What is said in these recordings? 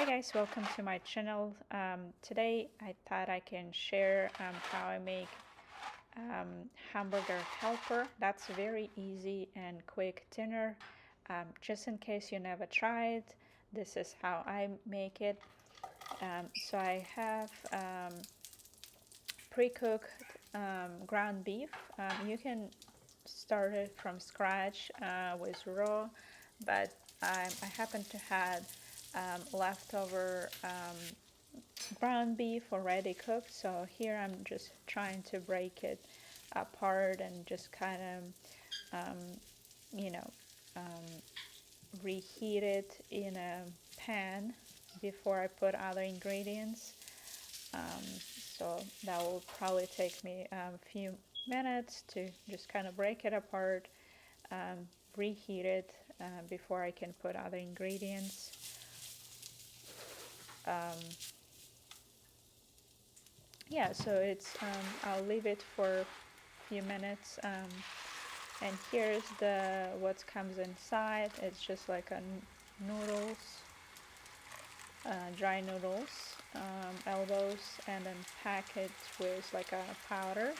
Hey guys, welcome to my channel. Today I thought I can share how I make hamburger helper. That's a very easy and quick dinner. Just in case you never tried, this is how I make it. So I have pre-cooked ground beef. You can start it from scratch with raw, but I happen to have leftover ground beef already cooked, so here I'm just trying to break it apart and just kind of reheat it in a pan before I put other ingredients. So that will probably take me a few minutes to just kind of break it apart, reheat it before I can put other ingredients. So it's I'll leave it for a few minutes, and here's the what comes inside. It's just like a noodles, dry noodles, elbows, and then packaged with like a powder.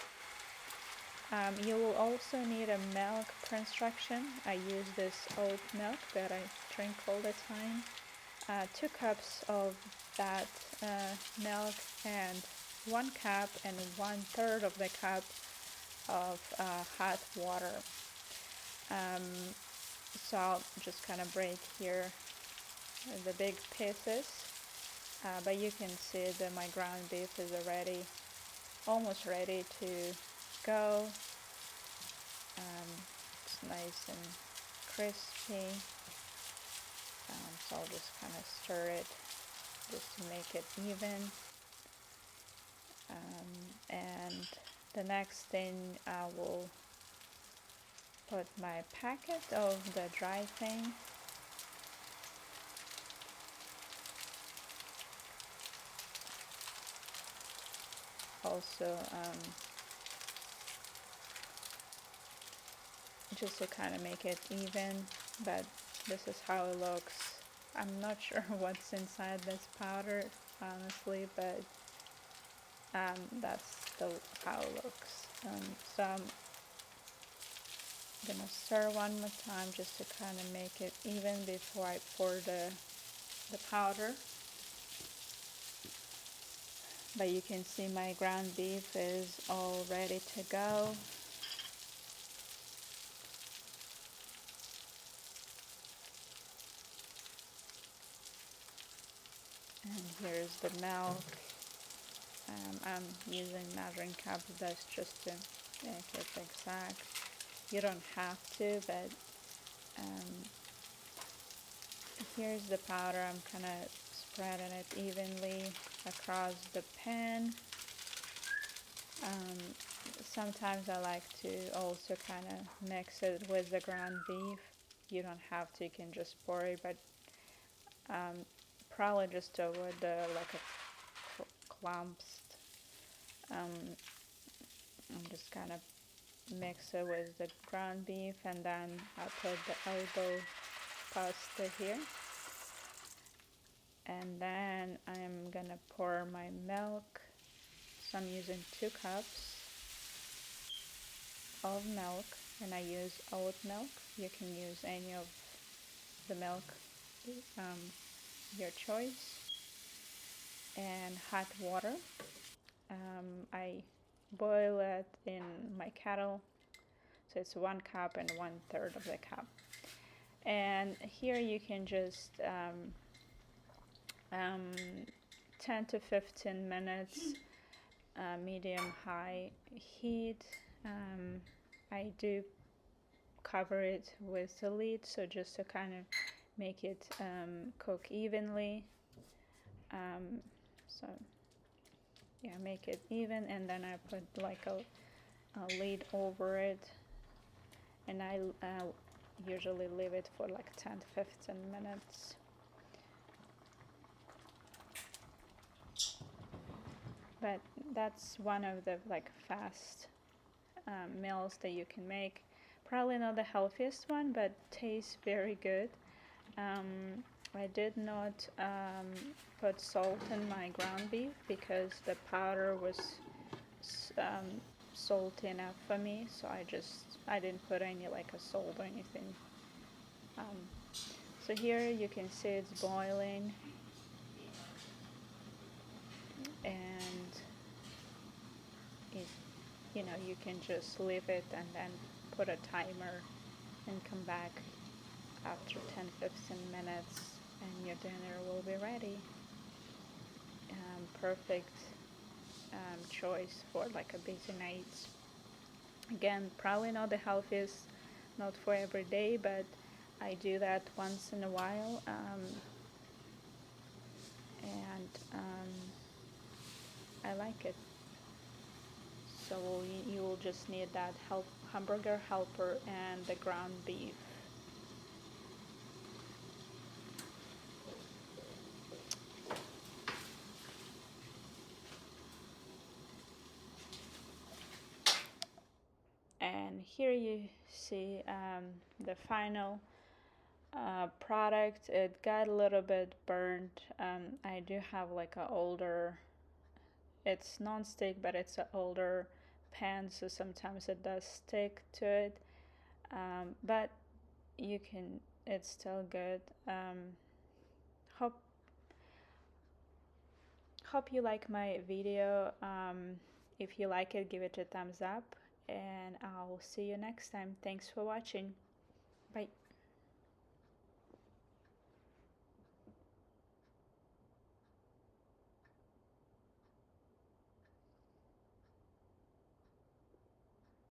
You will also need a milk per instruction. I use this oat milk that I drink all the time. 2 cups of that milk, and 1 cup and 1/3 of the cup of hot water. So I'll just kind of break here the big pieces, but you can see that my ground beef is already almost ready to go. It's nice and crispy. So I'll just kind of stir it just to make it even. And the next thing I will put my packet of the dry thing. Also, just to kind of make it even, but this is how it looks. I'm not sure what's inside this powder, honestly, but that's how it looks. So I'm gonna stir one more time just to kind of make it even before I pour the powder. But you can see my ground beef is all ready to go. And here's the milk. I'm using measuring cup. That's just to make it exact. You don't have to, but here's the powder. I'm kind of spreading it evenly across the pan. Sometimes I like to also kind of mix it with the ground beef. You don't have to, you can just pour it, but probably just to avoid the like a clumps. I'm just kind of mix it with the ground beef, and then I put the elbow pasta here, and then I'm gonna pour my milk. So I'm using 2 cups of milk, and I use oat milk. You can use any of the milk, your choice, and hot water. I boil it in my kettle, so it's 1 cup and 1/3 of the cup. And here you can just 10 to 15 minutes, medium high heat. I do cover it with the lid, so just to kind of make it cook evenly. Make it even, and then I put like a lid over it, and I usually leave it for like 10 to 15 minutes. But that's one of the like fast meals that you can make. Probably not the healthiest one, but tastes very good. I did not put salt in my ground beef because the powder was salty enough for me, so I didn't put any like a salt or anything. So here you can see it's boiling, and it, you can just leave it and then put a timer and come back after 10-15 minutes and your dinner will be ready. Perfect choice for like a busy night. Again, probably not the healthiest, not for every day, but I do that once in a while, and I like it. So you will just need that hamburger helper and the ground beef. And here you see the final product. It got a little bit burnt. I do have like a older, it's non-stick, but it's an older pan, so sometimes it does stick to it. But it's still good. Hope you like my video. If you like it, give it a thumbs up, and I'll see you next time. Thanks for watching. Bye.